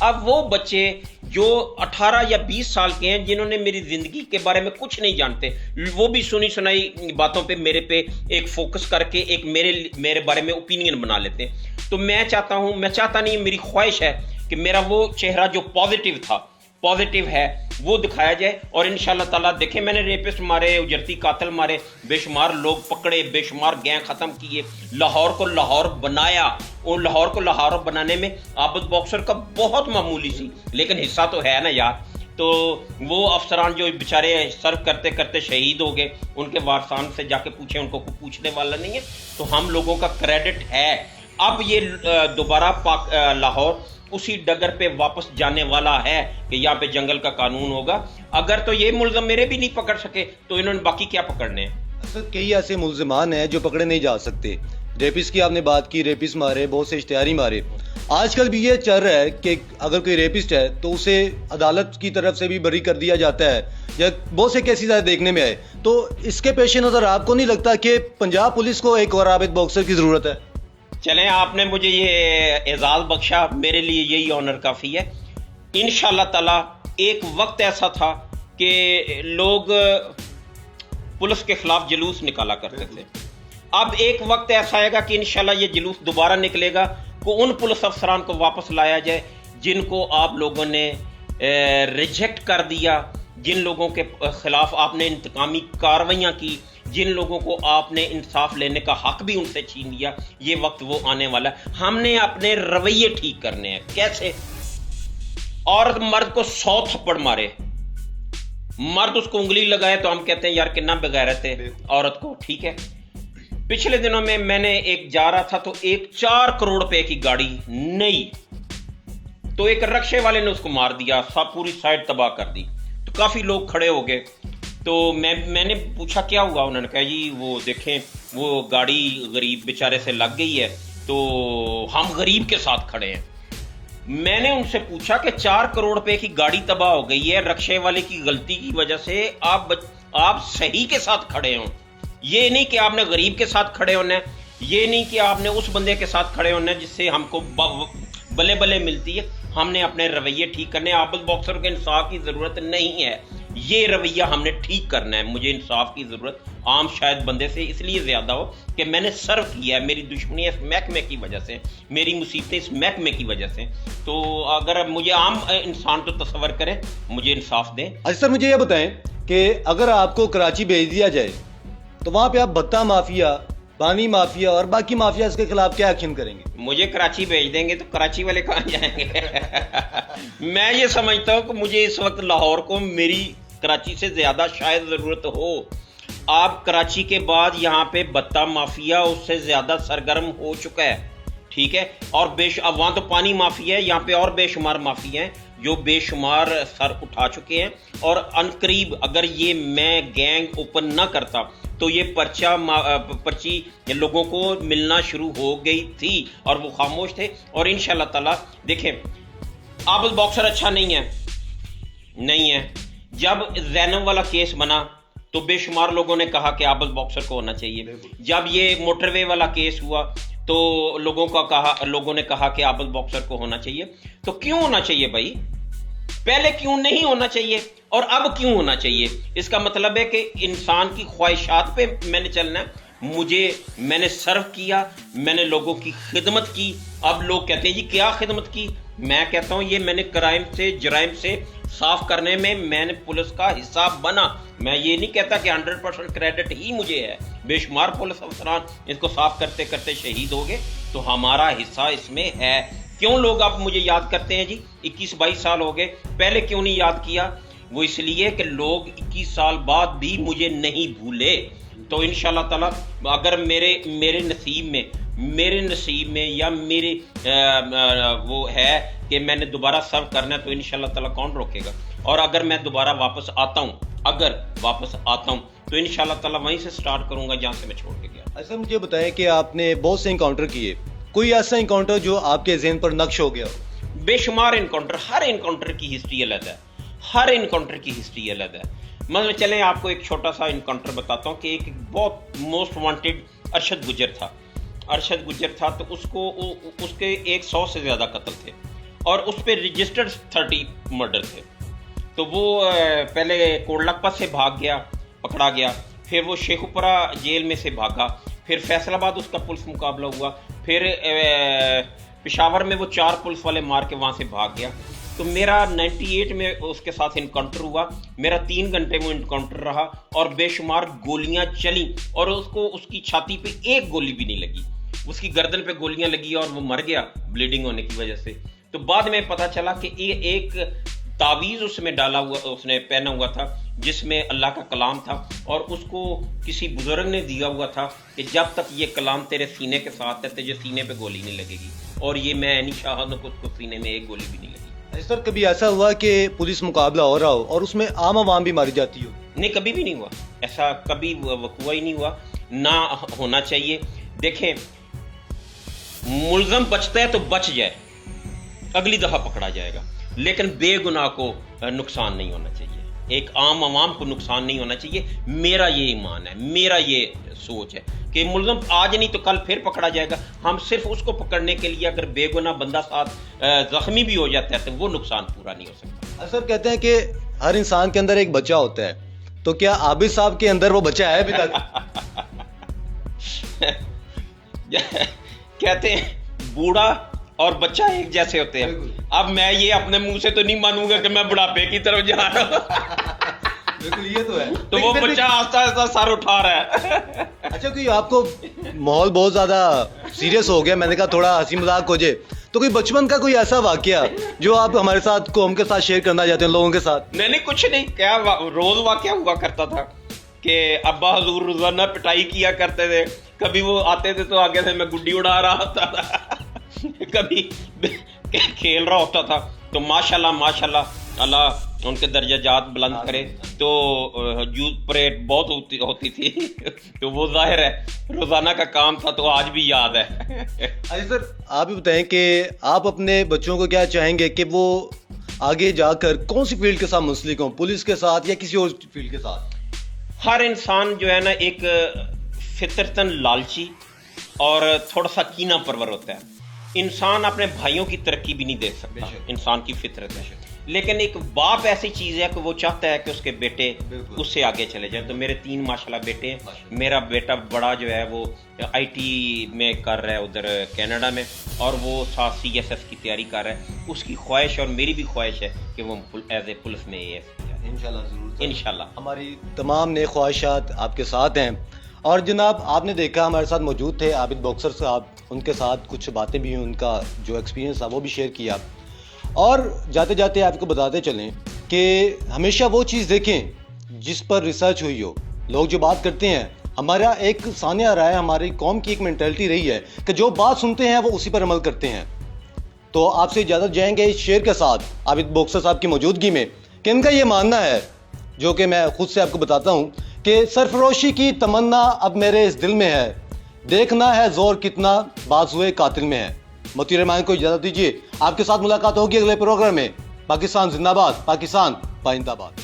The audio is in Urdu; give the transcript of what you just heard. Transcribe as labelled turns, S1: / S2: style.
S1: اب وہ بچے جو 18 یا 20 سال کے ہیں جنہوں نے میری زندگی کے بارے میں کچھ نہیں جانتے، وہ بھی سنی سنائی باتوں پہ میرے پہ ایک فوکس کر کے ایک میرے بارے میں اوپینین بنا لیتے ہیں. تو میں چاہتا نہیں، میری خواہش ہے کہ میرا وہ چہرہ جو پازیٹیو ہے وہ دکھایا جائے. اور انشاءاللہ تعالیٰ دیکھیں، میں نے ریپسٹ مارے، اجرتی قاتل مارے، بے شمار لوگ پکڑے، بے شمار گینگ ختم کیے، لاہور کو لاہور بنایا. اور لاہور کو لاہور بنانے میں عابد باکسر کا بہت معمولی سی لیکن حصہ تو ہے نا یار. تو وہ افسران جو بیچارے سرو کرتے کرتے شہید ہو گئے، ان کے وارثان سے جا کے پوچھیں، ان کو کوئی پوچھنے والا نہیں ہے. تو ہم لوگوں کا کریڈٹ ہے. اب یہ دوبارہ لاہور اسی ڈگر پہ واپس جانے والا ہے کہ یہاں پہ جنگل کا قانون ہوگا. اگر تو یہ ملزم میرے بھی نہیں پکڑ سکے تو انہوں نے باقی کیا پکڑنے ہیں؟
S2: سر کئی ایسے ملزمان ہیں جو پکڑے نہیں جا سکتے. ریپس کی آپ نے بات کی، ریپس مارے، بہت سے اشتہاری مارے. آج کل بھی یہ چل رہا ہے کہ اگر کوئی ریپسٹ ہے تو اسے عدالت کی طرف سے بھی بری کر دیا جاتا ہے، یا بہت سے کیسز دیکھنے میں آئے. تو اس کے پیش نظر آپ کو نہیں لگتا کہ پنجاب پولیس کو ایک اور عابد باکسر کی ضرورت ہے؟
S1: چلیں، آپ نے مجھے یہ اعزاز بخشا، میرے لیے یہی آنر کافی ہے. انشاءاللہ تعالیٰ ایک وقت ایسا تھا کہ لوگ پولیس کے خلاف جلوس نکالا کرتے تھے. اب ایک وقت ایسا آئے گا کہ انشاءاللہ یہ جلوس دوبارہ نکلے گا کہ ان پولیس افسران کو واپس لایا جائے جن کو آپ لوگوں نے ریجیکٹ کر دیا، جن لوگوں کے خلاف آپ نے انتقامی کارروائیاں کی، جن لوگوں کو آپ نے انصاف لینے کا حق بھی ان سے چھین لیا. یہ وقت وہ آنے والا ہے. ہم نے اپنے رویے ٹھیک کرنے ہیں. کیسے؟ عورت مرد کو 100 تھپڑ مارے، مرد اس کو انگلی لگائے تو ہم کہتے ہیں یار کتنا بغیرت ہے عورت کو. ٹھیک ہے، پچھلے دنوں میں نے ایک جا رہا تھا تو ایک 4 کروڑ روپے کی گاڑی نئی، تو ایک رکشے والے نے اس کو مار دیا، پوری سائڈ تباہ کر دی. تو کافی لوگ کھڑے ہو گئے. تو میں نے پوچھا کیا ہوا؟ انہوں نے کہا جی وہ دیکھیں وہ گاڑی غریب بیچارے سے لگ گئی ہے تو ہم غریب کے ساتھ کھڑے ہیں. میں نے ان سے پوچھا کہ 4 کروڑ روپے کی گاڑی تباہ ہو گئی ہے رکشے والے کی غلطی کی وجہ سے، آپ صحیح کے ساتھ کھڑے ہوں. یہ نہیں کہ آپ نے غریب کے ساتھ کھڑے ہونا ہے، یہ نہیں کہ آپ نے اس بندے کے ساتھ کھڑے ہونا ہے جس سے ہم کو بلے بلے ملتی ہے. ہم نے اپنے رویے ٹھیک کرنے. عابد باکسر کے انصاف کی ضرورت نہیں ہے، یہ رویہ ہم نے ٹھیک کرنا ہے. مجھے انصاف کی ضرورت عام شاید بندے سے اس لیے زیادہ ہو کہ میں نے سرو کیا ہے. میری دشمنی اس محکمے کی وجہ سے، میری مصیبتیں اس محکمے کی وجہ سے. تو اگر مجھے عام انسان تو تصور کرے، مجھے انصاف دیں.
S2: اچھا سر، مجھے یہ بتائیں کہ اگر آپ کو کراچی بھیج دیا جائے تو وہاں پہ آپ بھتہ مافیا، پانی مافیا اور باقی مافیا کے خلاف کیا ایکشن کریں گے؟
S1: مجھے کراچی بھیج دیں گے تو کراچی والے کہاں جائیں گے؟ میں یہ سمجھتا ہوں کہ مجھے اس وقت لاہور کو میری کراچی سے زیادہ شاید ضرورت ہو. آپ کراچی کے بعد یہاں پہ بتہ مافیا اس سے زیادہ سرگرم ہو چکا ہے. ٹھیک ہے، اور وہاں تو پانی مافیا ہے، یہاں پہ اور بے شمار مافیا ہیں جو بے شمار سر اٹھا چکے ہیں. اور عنقریب اگر یہ میں گینگ اوپن نہ کرتا تو یہ پرچی لوگوں کو ملنا شروع ہو گئی تھی اور وہ خاموش تھے. اور انشاءاللہ تعالیٰ دیکھیں، عابد باکسر اچھا نہیں ہے. جب زینب والا کیس بنا تو بے شمار لوگوں نے کہا کہ عابد باکسر کو ہونا چاہیے. جب یہ موٹر وے والا کیس ہوا تو لوگوں نے کہا کہ عابد باکسر کو ہونا چاہیے. تو کیوں ہونا چاہیے بھائی؟ پہلے کیوں نہیں ہونا چاہیے اور اب کیوں ہونا چاہیے؟ اس کا مطلب ہے کہ انسان کی خواہشات پہ میں نے چلنا ہے. میں نے سرو کیا، میں نے لوگوں کی خدمت کی. اب لوگ کہتے ہیں جی کیا خدمت کی؟ میں کہتا ہوں یہ میں نے جرائم سے صاف کرنے میں نے پولیس کا حصہ بنا. میں یہ نہیں کہتا کہ 100% کریڈٹ ہی مجھے ہے. بے شمار پولیس افسران اس کو صاف کرتے کرتے شہید ہو گئے، تو ہمارا حصہ اس میں ہے. کیوں لوگ اب مجھے یاد کرتے ہیں جی 21-22 سال ہو گئے، پہلے کیوں نہیں یاد کیا؟ وہ اس لیے کہ لوگ 21 سال بعد بھی مجھے نہیں بھولے. تو انشاءاللہ تعالیٰ اگر میرے نصیب میں یا میرے وہ ہے کہ میں نے دوبارہ سرو کرنا ہے تو انشاءاللہ تعالیٰ کون روکے گا. اور اگر میں دوبارہ واپس آتا ہوں تو انشاءاللہ تعالیٰ وہیں سے سٹارٹ کروں گا جہاں سے میں چھوڑ کے گیا.
S2: ایسا مجھے بتائیں کہ آپ نے بہت سے انکاؤنٹر کیے، کوئی ایسا انکاؤنٹر جو آپ کے ذہن پر نقش ہو گیا؟
S1: بے شمار انکاؤنٹر، ہر انکاؤنٹر کی ہسٹری الگ ہے. مطلب چلیں آپ کو ایک چھوٹا سا انکاؤنٹر بتاتا ہوں کہ ایک بہت موسٹ وانٹیڈ ارشد گجر تھا. تو اس کے 100 سے زیادہ قتل تھے. اور اس پہ رجسٹرڈ 30 مرڈر تھے. تو وہ پہلے کوڑلکپت سے بھاگ گیا, پکڑا گیا, پھر وہ شیخوپورہ جیل میں سے بھاگا, پھر فیصل آباد اس کا پولیس مقابلہ ہوا, پھر پشاور میں وہ 4 پولیس والے مار کے وہاں سے بھاگ گیا. تو میرا 98 میں اس کے ساتھ انکاؤنٹر ہوا, میرا 3 گھنٹے میں انکاؤنٹر رہا, اور بے شمار گولیاں چلیں, اور اس کو اس کی چھاتی پہ ایک گولی بھی نہیں لگی, اس کی گردن پہ گولیاں لگی اور وہ مر گیا بلیڈنگ ہونے کی وجہ سے. تو بعد میں پتا چلا کہ یہ ایک تعویذ اس میں ڈالا ہوا, اس نے پہنا ہوا تھا جس میں اللہ کا کلام تھا, اور اس کو کسی بزرگ نے دیا ہوا تھا کہ جب تک یہ کلام تیرے سینے کے ساتھ ہے تجھے سینے پہ گولی نہیں لگے گی, اور یہ میں عینی شاہد کو اس کو سینے میں ایک گولی بھی نہیں لگی.
S2: سر کبھی ایسا ہوا کہ پولیس مقابلہ ہو رہا ہو اور اس میں عام عوام بھی ماری جاتی ہو؟
S1: نہیں, کبھی بھی نہیں ہوا, ایسا کبھی وقوع ہی نہیں ہوا, نہ ہونا چاہیے. دیکھیں, ملزم بچتا ہے تو بچ جائے, اگلی دفعہ پکڑا جائے گا, لیکن بے گناہ کو نقصان نہیں ہونا چاہیے, ایک عام عوام کو نقصان نہیں ہونا چاہیے. میرا یہ ایمان ہے, میرا یہ سوچ ہے کہ ملزم آج نہیں تو کل پھر پکڑا جائے گا. ہم صرف اس کو پکڑنے کے لیے اگر بے گناہ بندہ ساتھ زخمی بھی ہو جاتا ہے تو وہ نقصان پورا نہیں ہو سکتا.
S2: سر کہتے ہیں کہ ہر انسان کے اندر ایک بچہ ہوتا ہے, تو کیا عابد صاحب کے اندر وہ بچہ ہے ابھی تک؟
S1: کہتے ہیں بوڑھا اور بچہ ایک جیسے ہوتے ہیں. اب میں یہ اپنے منہ سے تو نہیں مانوں گا کہ میں بڑھاپے کی طرف جا رہا ہوں.
S2: بالکل یہ تو ہے.
S1: تو وہ بچہ آہستہ آہستہ سر اٹھا رہا ہے.
S2: اچھا, کوئی آپ کو ماحول بہت زیادہ سیریس ہو گیا, میں نے کہا تھوڑا ہنسی مذاق ہو جائے, تو کوئی بچپن کا کوئی ایسا واقعہ جو آپ ہمارے ساتھ قوم کے ساتھ شیئر کرنا چاہتے ہیں, لوگوں کے ساتھ؟
S1: نہیں, کچھ نہیں. کیا روز واقعہ ہوا کرتا تھا کہ ابا حضور روزانہ پٹائی کیا کرتے تھے. کبھی وہ آتے تھے تو آگے سے میں گڈی اڑا رہا ہوتا تھا, کبھی کھیل رہا ہوتا تھا. تو ماشاءاللہ اللہ ان کے درجہ جات بلند کرے. تو یوتھ پریڈ بہت ہوتی تھی, تو وہ ظاہر ہے روزانہ کا کام تھا, تو آج بھی یاد ہے.
S2: اچھا سر, آپ بھی بتائیں کہ آپ اپنے بچوں کو کیا چاہیں گے کہ وہ آگے جا کر کون سی فیلڈ کے ساتھ منسلک ہوں, پولیس کے ساتھ یا کسی اور فیلڈ کے ساتھ؟
S1: ہر انسان جو ہے نا ایک فطرتاً لالچی اور تھوڑا سا کینہ پرور ہوتا ہے. انسان اپنے بھائیوں کی ترقی بھی نہیں دیکھ سکتا, انسان کی فطرت ہے. لیکن ایک باپ ایسی چیز ہے کہ وہ چاہتا ہے کہ اس کے بیٹے اس سے آگے چلے جائیں. تو میرے 3 ماشاءاللہ بیٹے ہیں. میرا بیٹا بڑا جو ہے وہ IT میں کر رہا ہے ادھر کینیڈا میں, اور وہ ساتھ CSS کی تیاری کر رہا ہے. اس کی خواہش اور میری بھی خواہش ہے کہ وہ ایز اے پولیس میں AS.
S2: انشاءاللہ ضرور,
S1: انشاءاللہ
S2: ہماری تمام نیک خواہشات آپ کے ساتھ ہیں. اور جناب, آپ نے دیکھا ہمارے ساتھ موجود تھے عابد باکسر صاحب, ان کے ساتھ کچھ باتیں بھی ہوئی, ان کا جو ایکسپیرینس تھا وہ بھی شیئر کیا. اور جاتے جاتے آپ کو بتاتے چلیں کہ ہمیشہ وہ چیز دیکھیں جس پر ریسرچ ہوئی ہو. لوگ جو بات کرتے ہیں, ہمارا ایک ثانیہ رائے, ہماری قوم کی ایک مینٹلٹی رہی ہے کہ جو بات سنتے ہیں وہ اسی پر عمل کرتے ہیں. تو آپ سے اجازت جائیں گے اس شعر کے ساتھ عابد باکسر صاحب کی موجودگی میں, کہ ان کا یہ ماننا ہے, جو کہ میں خود سے آپ کو بتاتا ہوں, کہ سرفروشی کی تمنا اب میرے اس دل میں ہے, دیکھنا ہے زور کتنا بازوئے قاتل میں ہے. متی رحمان کو اجازت دیجیے, آپ کے ساتھ ملاقات ہوگی اگلے پروگرام میں. پاکستان زندہ باد, پاکستان پائندہ باد.